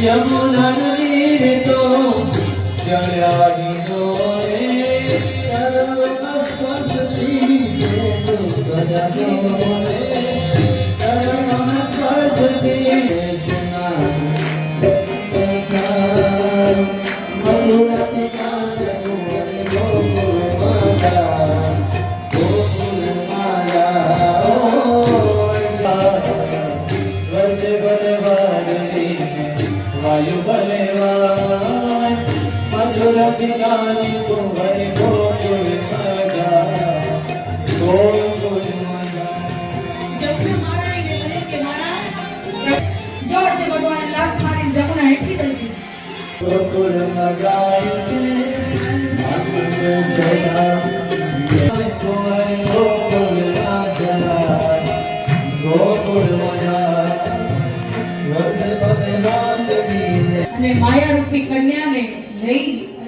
यमुना नदीर तो चढ़ाई जोड़े सरस्वती सरस्वती माया रूपी कन्या ने लई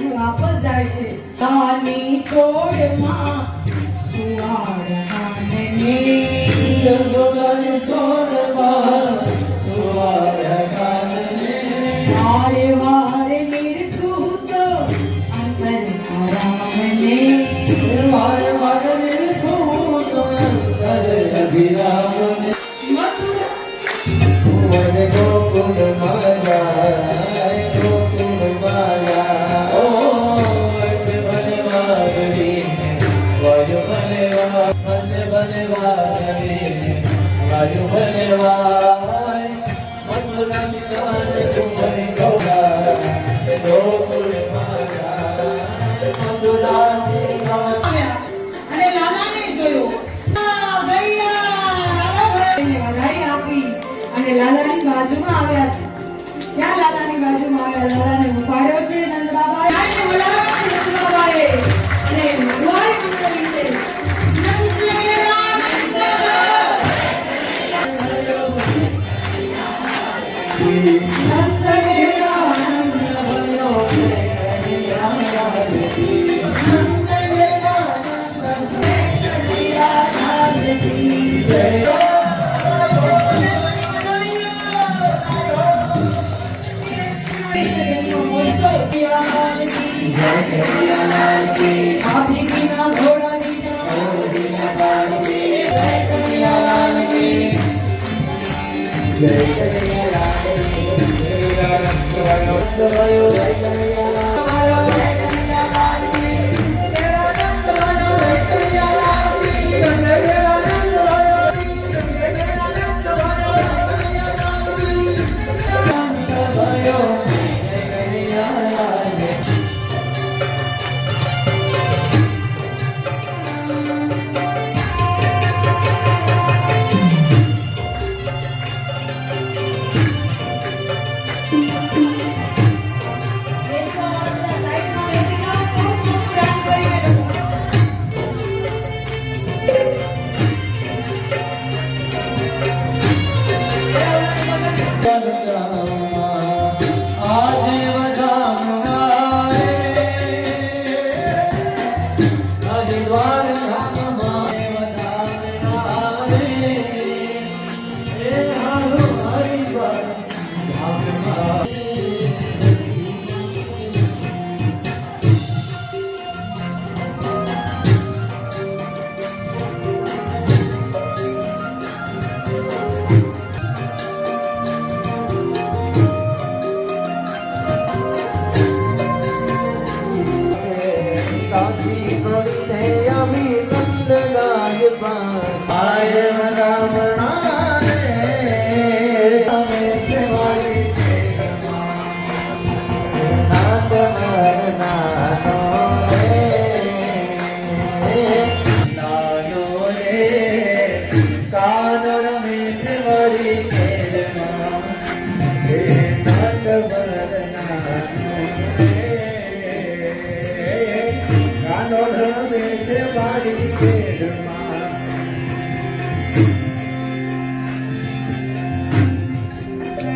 वापस जाए छे तानी सोड मां सुवाड़ गाने यशोदानी सोड मां सुवाड़ गाने वारे वारे मृत्यु तो अंतर आराम ने वारे वारे मृत्यु तो अंतर अभिराम ने मथुरा वन गोकुल माया લાલાની બાજુમાં આવ્યા છે ક્યાં લાલાની બાજુમાં આવ્યા લાલાને ઉપાડ્યો છે નંદ બાબાએ આને બોલાવ્યા છે નંદ બાબાએ અને ભગવાન મંગળી છે નંદ મેરા નંદ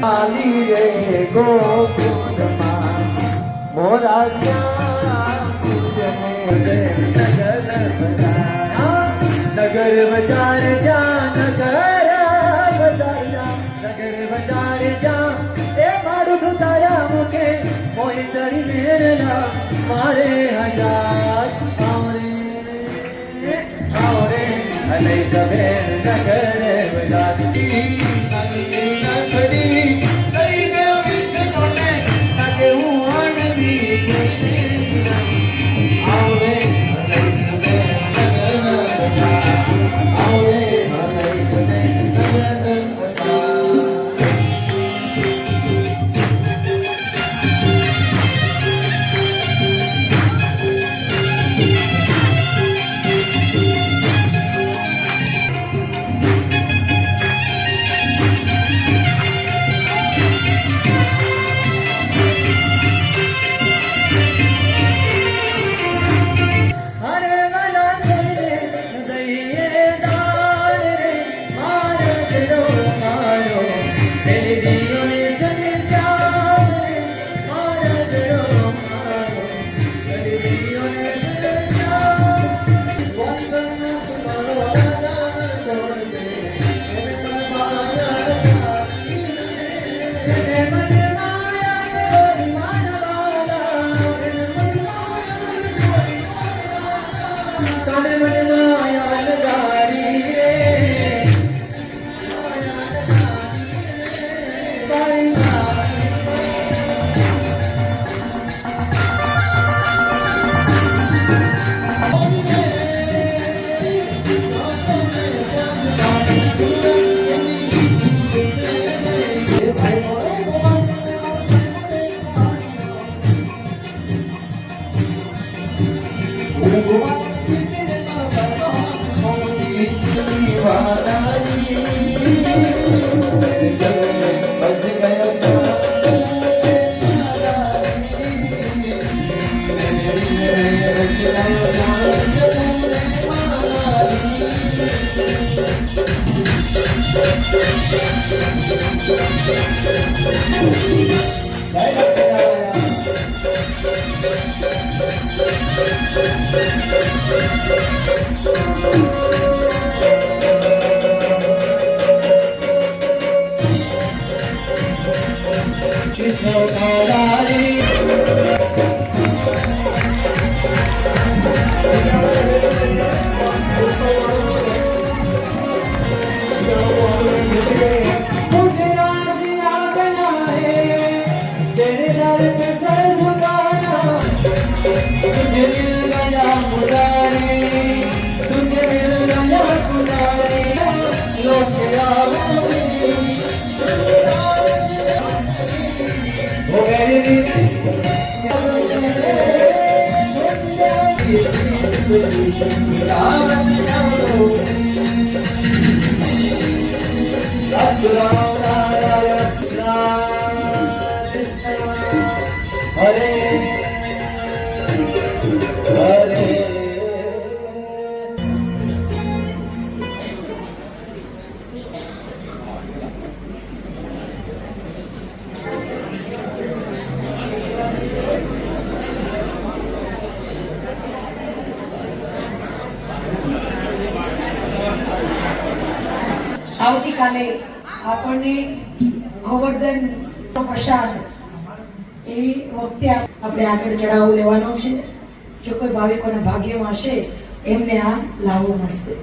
માલી રે ગોકુળમાં મોરા શ્યામ પૂજને રે નગર બજાર. નગર બજાર જા નગર બજાર જા નગર બજાર જા એ મારું તારા મુખે કોઈ તરી મેળના મારે હજાર આવરે અને સબે નગર બજાર આવતીકાલે આપણને ગોવર્ધન પ્રસાદ એ વખતે આપણે આગળ ચડાવો લેવાનો છે. જો કોઈ ભાવિકોના ભાગ્યમાં હશે એમને આ લાવો મળશે.